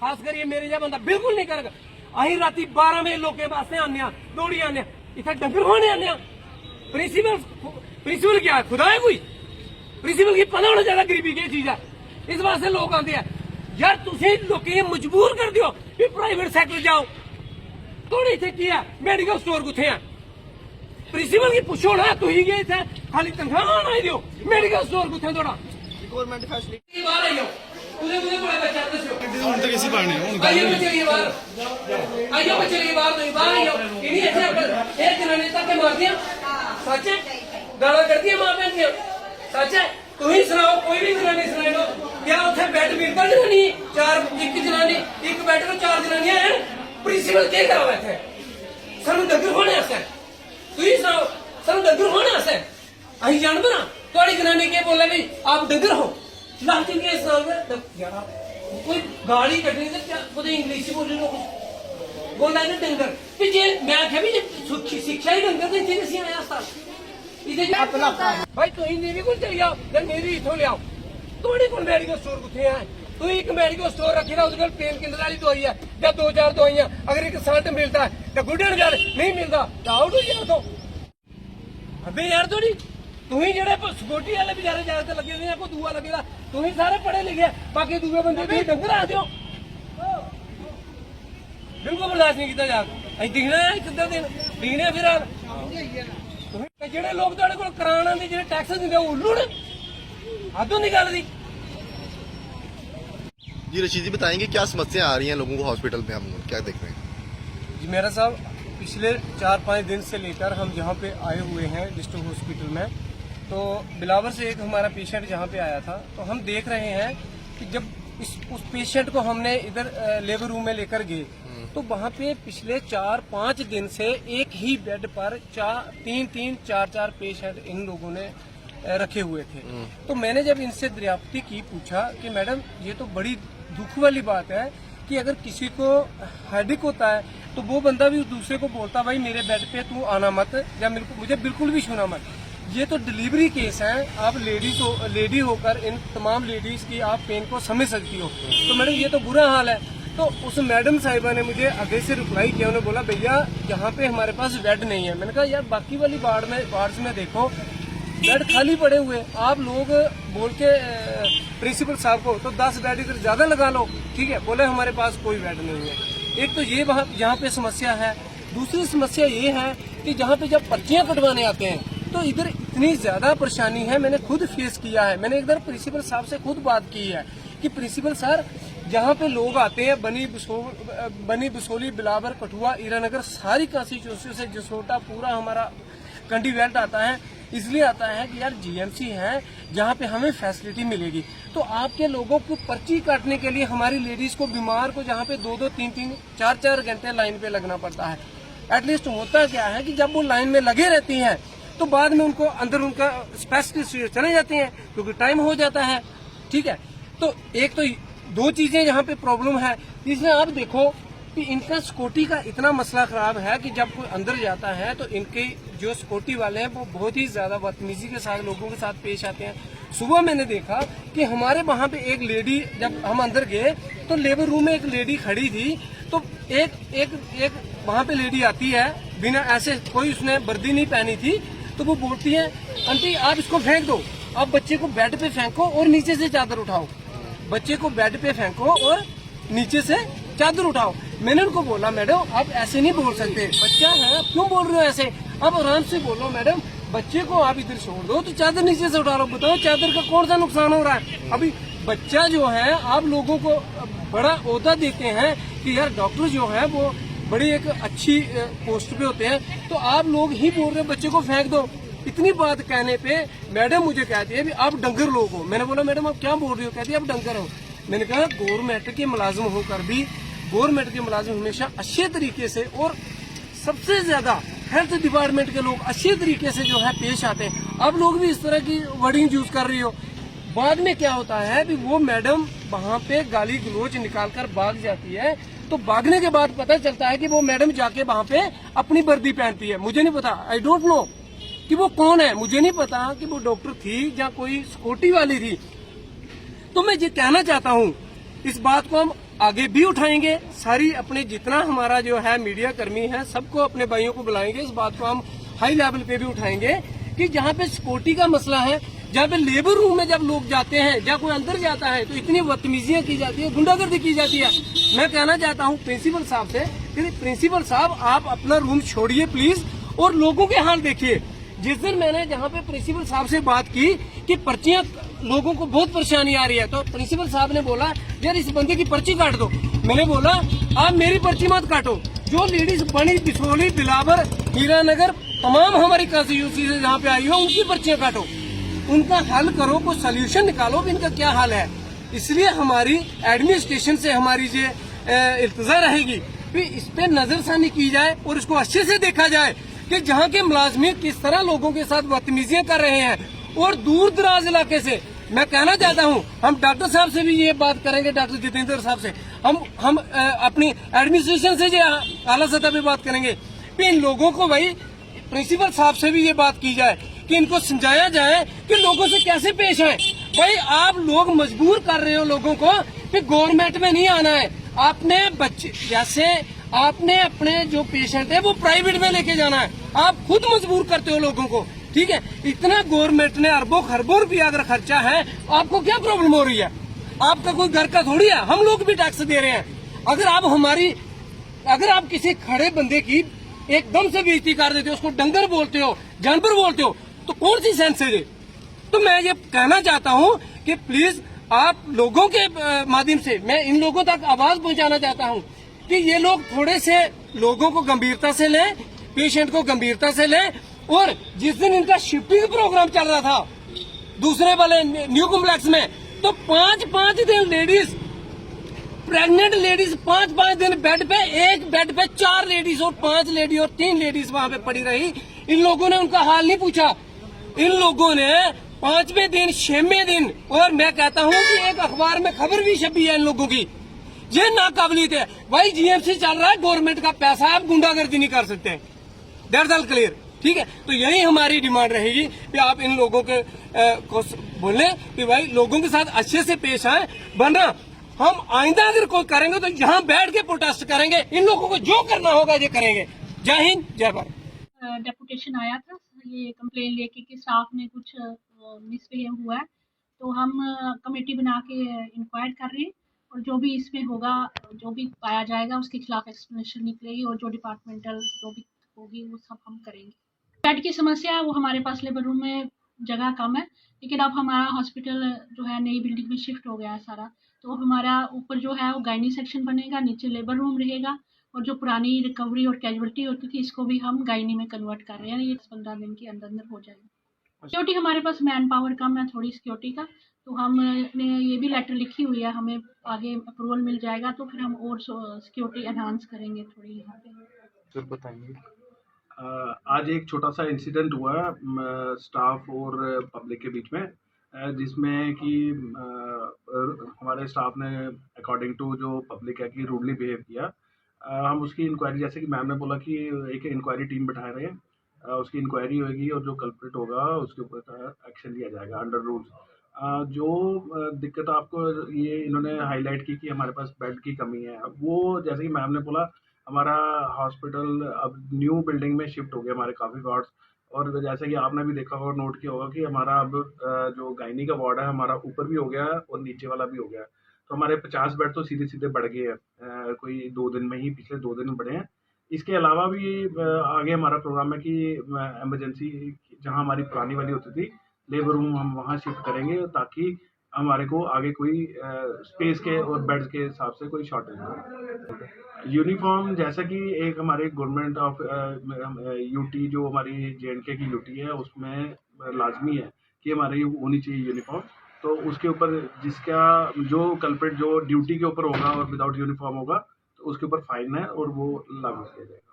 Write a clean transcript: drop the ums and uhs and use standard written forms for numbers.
खास कर ये मेरे जहा बंदा बिल्कुल नहीं करेगा। अं राती 12 बजे लोगों वास्ते आने दौड़ी आने इतने डंगर खोने आने। प्रिंसिपल क्या है, खुदा है कोई? प्रिंसिपल की पता होना चाहिए गरीबी की चीज है, इस वास्ते लोग आते हैं। यार तुम लोग मजबूर कर दियो भी प्राइवेट सैक्टर जाओ। थोड़ी इतने की है मेडिकल स्टोर कुत्थे है? प्रिंसिपल की पुछो ना, तुम गए थे खाली तनख्वाह आई दियो, मेडिकल स्टोर कुत्थे थोड़ा गवर्नमेंट फैसिलिटी बाहर आई हो तुझे मुझे बड़ा बच्चा दस्यो ਹੁਣ ਤੱਕ ਇਸੀ ਪਾਣੀ ਹੁਣ आइयो बच्चे के बाहर, आइयो बच्चे के बाहर, नहीं बाहर आइयो। इन्हीं ऐसे एक जनानी तक के मार दिया, सच है? गाला करती है मां बहन की, सच है? तुम ही सुनाओ, कोई भी जनानी सुनाई दो क्या उसे बेड मिलता जनानी चार एक जनानी एक बेड में 4 जनानियां हैं। प्रिंसिपल क्या करा बैठे सानू डंगर होने आस्ते, तुम ही सुनाओ सानू डंगर होने आस्ते अं जानते ना थोड़ी जनानी क्या बोले भी आप डंगर हो लाठी के यार कोई गाली कटनी तो क्या खुद इंग्लिश बोल रहे लोग बोला ना डंगर भी जे मैं आख्या भी शिक्षा ही डंगर तो इतने नहीं आया भाई तुम मेरी को चली जाओ या मेरी इथों ले आओ। थोड़ी को मेडिकल स्टोर कुत्थे है? तू एक मेडिकल स्टोर रखी ना उसके पेन किलर वाली दवाई है या 2-4 दवाइयां, अगर एक साल्ट मिलता है तो गुड एंड वेल, नहीं मिलता तो आउट हो जाओ। तो अबे यार थोड़ी तू ही जेड़े सिक्योरिटी वाले बेचारे ज्यादा लगे हुए हैं, कोई दूआ लगेगा। तू ही सारे पढ़े लिखे, बाकी दूसरे बंदे तुम डंगर आ जाओ। बिल्कुल बर्दाश्त नहीं किया जा दिखना है एक अद्धा दिन दिखने फिर जेड़े लोग तुहाडे कोल कराण आंदे जेड़े टैक्स दिंदे उल्लू ने हदों दी गल दी। जी रशीद जी बताएंगे क्या समस्या आ रही हैं लोगों को हॉस्पिटल में, हम क्या देख रहे हैं? जी मेरा साहब पिछले 4-5 दिन से लेकर हम जहाँ पे आए हुए हैं डिस्ट्रिक्ट हॉस्पिटल में, तो बिलावर से एक हमारा पेशेंट जहाँ पे आया था, तो हम देख रहे हैं कि जब उस पेशेंट को हमने इधर लेबर रूम में लेकर गए तो वहाँ पे पिछले 4-5 दिन से एक ही बेड पर 3-4 पेशेंट इन लोगों ने रखे हुए थे। तो मैंने जब इनसे दरियाफ्ती की, पूछा कि मैडम ये तो बड़ी दुख वाली बात है कि अगर किसी को हेडेक होता है तो वो बंदा भी दूसरे को बोलता भाई मेरे बेड पे तू आना मत या मुझे बिल्कुल भी छूना मत। ये तो डिलीवरी केस है, आप लेडी होकर इन तमाम लेडीज की आप पेन को समझ सकती हो। तो मैडम ये तो बुरा हाल है। तो उस मैडम साहिबा ने मुझे आगे से रिप्लाई किया, उन्होंने बोला भैया यहाँ पे हमारे पास बेड नहीं है। मैंने कहा यार बाकी वाली वार्ड्स में देखो बेड खाली पड़े हुए, आप लोग बोल के प्रिंसिपल साहब को तो 10 बेड इधर ज्यादा लगा लो, ठीक है? बोले हमारे पास कोई बेड नहीं है। एक तो ये यहाँ पे समस्या है। दूसरी समस्या ये है कि जहाँ पे जब पर्चियां कटवाने आते हैं तो इधर इतनी ज्यादा परेशानी है, मैंने खुद फेस किया है। मैंने इधर प्रिंसिपल साहब से खुद बात की है कि प्रिंसिपल सर जहाँ पे लोग आते हैं बनी बसोली बिलावर कठुआ ईरानगर सारी कंस्टिट्यूंसी से जसोटा पूरा हमारा कंडी बेल्ट आता है, इसलिए आता है कि यार जीएमसी है जहाँ पे हमें फैसिलिटी मिलेगी। तो आपके लोगों को पर्ची काटने के लिए हमारी लेडीज को बीमार को जहाँ पे 2-2, 3-3, 4-4 घंटे लाइन पे लगना पड़ता है। एटलीस्ट होता क्या है कि जब वो लाइन में लगे रहती हैं तो बाद में उनको अंदर उनका स्पेशलिस्ट चले जाते हैं क्योंकि टाइम हो जाता है, ठीक है? तो एक तो 2 चीजें यहाँ पे प्रॉब्लम है। तीसरा आप देखो कि इनका सिक्योरिटी का इतना मसला खराब है कि जब कोई अंदर जाता है तो इनके जो सिक्योरिटी वाले हैं वो बहुत ही ज्यादा बदतमीजी के साथ लोगों के साथ पेश आते हैं। सुबह मैंने देखा कि हमारे वहाँ पे एक लेडी, जब हम अंदर गए तो लेबर रूम में एक लेडी खड़ी थी, तो एक वहाँ पे लेडी आती है बिना ऐसे कोई उसने वर्दी नहीं पहनी थी, तो वो बोलती है आंटी आप इसको फेंक दो, आप बच्चे को बेड पे फेंको और नीचे से चादर उठाओ, बच्चे को बेड पे फेंको और नीचे से चादर उठाओ। मैंने उनको बोला मैडम आप ऐसे नहीं बोल सकते, बच्चा है आप क्यों बोल रहे हो ऐसे, आप आराम से बोलो मैडम, बच्चे को आप इधर छोड़ दो तो चादर नीचे से उठा लो। बताओ चादर का कौन सा नुकसान हो रहा है? अभी बच्चा जो है आप लोगों को बड़ा ओहदा देते हैं कि यार डॉक्टर जो है वो बड़ी एक अच्छी पोस्ट पे होते हैं, तो आप लोग ही बोल रहे बच्चे को फेंक दो। इतनी बात कहने पे मैडम मुझे कहती है आप डंगर लोग हो। मैंने बोला मैडम आप क्या बोल रही हो? कहती है आप डंगर हो। मैंने कहा गवर्नमेंट के मुलाजिम होकर भी गवर्नमेंट के मुलाजिम हमेशा अच्छे तरीके से और सबसे ज्यादा हेल्थ डिपार्टमेंट के लोग अच्छे तरीके से जो है पेश आते हैं। अब लोग भी इस तरह की वर्डिंग यूज कर रही हो। बाद में क्या होता है कि वो मैडम वहाँ पे गाली गलोच निकाल कर भाग जाती है, तो भागने के बाद पता चलता है कि वो मैडम जाके वहाँ पे अपनी वर्दी पहनती है। मुझे नहीं पता, आई डोंट नो कि वो कौन है, मुझे नहीं पता कि वो डॉक्टर थी या कोई सिक्योरिटी वाली थी। तो मैं ये कहना चाहता हूँ, इस बात को हम आगे भी उठाएंगे। सारी अपने जितना हमारा जो है मीडिया कर्मी है सबको अपने भाइयों को बुलाएंगे। इस बात को हम हाई लेवल पे भी उठाएंगे कि जहाँ पे सिक्योरिटी का मसला है, जहाँ पे लेबर रूम में जब लोग जाते हैं, जब कोई अंदर जाता है तो इतनी बदतमीजियां की जाती है, गुंडागर्दी की जाती है। मैं कहना चाहता हूँ प्रिंसिपल साहब से कि प्रिंसिपल साहब आप अपना रूम छोड़िए प्लीज और लोगों के हाल देखिए। जिस दिन मैंने जहाँ पे प्रिंसिपल साहब से बात की कि पर्चियां लोगों को बहुत परेशानी आ रही है, तो प्रिंसिपल साहब ने बोला यार इस बंदे की पर्ची काट दो। मैंने बोला आप मेरी पर्ची मत काटो, जो लेडीज बनी बिछोली बिलावर हीरानगर तमाम हमारी कंस्टिट्यूंसी से जहाँ पे आई हो उनकी पर्चियां काटो, उनका हल करो, कोई सोल्यूशन निकालो कि इनका क्या हाल है। इसलिए हमारी एडमिनिस्ट्रेशन से हमारी ये इल्तजा रहेगी कि इस पे नजरसानी की जाए और इसको अच्छे से देखा जाए कि जहाँ के मुलाजमीन किस तरह लोगों के साथ बदतमीजियां कर रहे हैं। और दूर दराज इलाके से मैं कहना चाहता हूँ, हम डॉक्टर साहब से भी ये बात करेंगे, डॉक्टर जितेंद्र साहब से, हम अपनी एडमिनिस्ट्रेशन से जो आला सतह पे बात करेंगे कि इन लोगों को भाई प्रिंसिपल साहब से भी ये बात की जाए कि इनको समझाया जाए कि लोगों से कैसे पेश आए। भाई आप लोग मजबूर कर रहे हो लोगों को कि गवर्नमेंट में नहीं आना है, आपने बच्चे जैसे आपने अपने जो पेशेंट है वो प्राइवेट में लेके जाना है, आप खुद मजबूर करते हो लोगों को। ठीक है, इतना गवर्नमेंट ने अरबों खरबों रुपया अगर खर्चा है, आपको क्या प्रॉब्लम हो रही है? आपका कोई घर का थोड़ी है, हम लोग भी टैक्स दे रहे हैं। अगर आप किसी खड़े बंदे की एकदम से बेइज्जती कर देते हो, उसको डंगर बोलते हो, जानवर बोलते हो, तो कौन सी सेंस है ये? तो मैं ये कहना चाहता हूँ कि प्लीज आप लोगों के माध्यम से मैं इन लोगों तक आवाज पहुंचाना चाहता हूँ कि ये लोग थोड़े से लोगों को गंभीरता से लें, पेशेंट को गंभीरता से लें। और जिस दिन इनका शिफ्टिंग प्रोग्राम चल रहा था दूसरे वाले न्यू कॉम्प्लेक्स में, तो 5-5 दिन लेडीज, प्रेग्नेंट लेडीज 5-5 दिन बेड पे, एक बेड पे 4 लेडीज और 5 लेडी और 3 लेडीज वहां पे पड़ी रही। इन लोगों ने उनका हाल नहीं पूछा। इन लोगों ने 5वें दिन 6वें दिन, और मैं कहता हूं कि एक अखबार में खबर भी छपी है इन लोगों की, ये नाकाबिलियत है। भाई जीएमसी चल रहा है, गवर्नमेंट का पैसा है, आप गुंडागर्दी नहीं कर सकते। That's all clear. ठीक है, तो यही हमारी डिमांड रहेगी कि आप इन लोगों के को बोले कि भाई लोगों के साथ अच्छे से पेश आए, वरना हम आइंदा अगर कोई करेंगे तो यहाँ बैठ के प्रोटेस्ट करेंगे। इन लोगों को जो करना होगा ये करेंगे। जय हिंद, जय भारत। डेपुटेशन आया था ये कंप्लेन लेके कि स्टाफ ने कुछ मिसबिहेव हुआ है, तो हम कमेटी बना के इंक्वायर कर रहे हैं और जो भी इसमें होगा, जो भी पाया जाएगा उसके खिलाफ एक्सप्लेनेशन निकलेगी और जो डिपार्टमेंटल जो भी होगी वो सब हम करेंगे। बेड की समस्या है वो हमारे पास लेबर रूम में जगह कम है, लेकिन अब हमारा हॉस्पिटल जो है नई बिल्डिंग में शिफ्ट हो गया है सारा, तो हमारा ऊपर जो है वो गायनी सेक्शन बनेगा, नीचे लेबर रूम रहेगा और जो पुरानी रिकवरी और कैजुअलिटी होती थी इसको भी हम गायनी में कन्वर्ट कर रहे हैं। ये 15 दिन के अंदर अंदर हो जाएगा। सिक्योरिटी हमारे पास मैन पावर कम है थोड़ी सिक्योरिटी का, तो हमने ये भी लेटर लिखी हुई है, हमें आगे अप्रूवल मिल जाएगा तो फिर हम और सिक्योरिटी एनहांस करेंगे थोड़ी यहाँ पे। सर बताइए। आज एक छोटा सा इंसिडेंट हुआ स्टाफ और पब्लिक के बीच में, जिसमें कि हमारे स्टाफ ने अकॉर्डिंग टू जो पब्लिक है कि रूडली बिहेव किया। हम उसकी इंक्वायरी, जैसे कि मैम ने बोला कि एक इंक्वायरी टीम बैठा रहे हैं, उसकी इंक्वायरी होगी और जो कल्प्रिट होगा उसके ऊपर एक्शन लिया जाएगा अंडर रूल्स। जो दिक्कत आपको ये इन्होंने हाईलाइट की कि हमारे पास बेड की कमी है, वो जैसे कि मैम ने बोला हमारा हॉस्पिटल अब न्यू बिल्डिंग में शिफ्ट हो गया, हमारे काफ़ी वार्ड्स, और जैसे कि आपने भी देखा होगा, नोट किया होगा कि हमारा अब जो गायनी का वार्ड है हमारा ऊपर भी हो गया है और नीचे वाला भी हो गया है। तो हमारे 50 बेड तो सीधे सीधे बढ़ गए हैं, कोई 2 दिन में ही, पिछले 2 दिन में बढ़े हैं। इसके अलावा भी आगे हमारा प्रोग्राम है कि एमरजेंसी जहाँ हमारी पुरानी वाली होती थी लेबर रूम, हम वहाँ शिफ्ट करेंगे ताकि हमारे को आगे कोई स्पेस के और बेड्स के हिसाब से कोई शॉर्टेज हो। यूनिफॉर्म जैसा कि एक हमारे गवर्नमेंट ऑफ यूटी जो हमारी जेएंडके की यूटी है उसमें लाजमी है कि हमारी होनी चाहिए यूनिफॉर्म। तो उसके ऊपर जिसका जो कल्प्रिट जो ड्यूटी के ऊपर होगा और विदाउट यूनिफॉर्म होगा तो उसके ऊपर फाइन है और वो लागू किया जाएगा।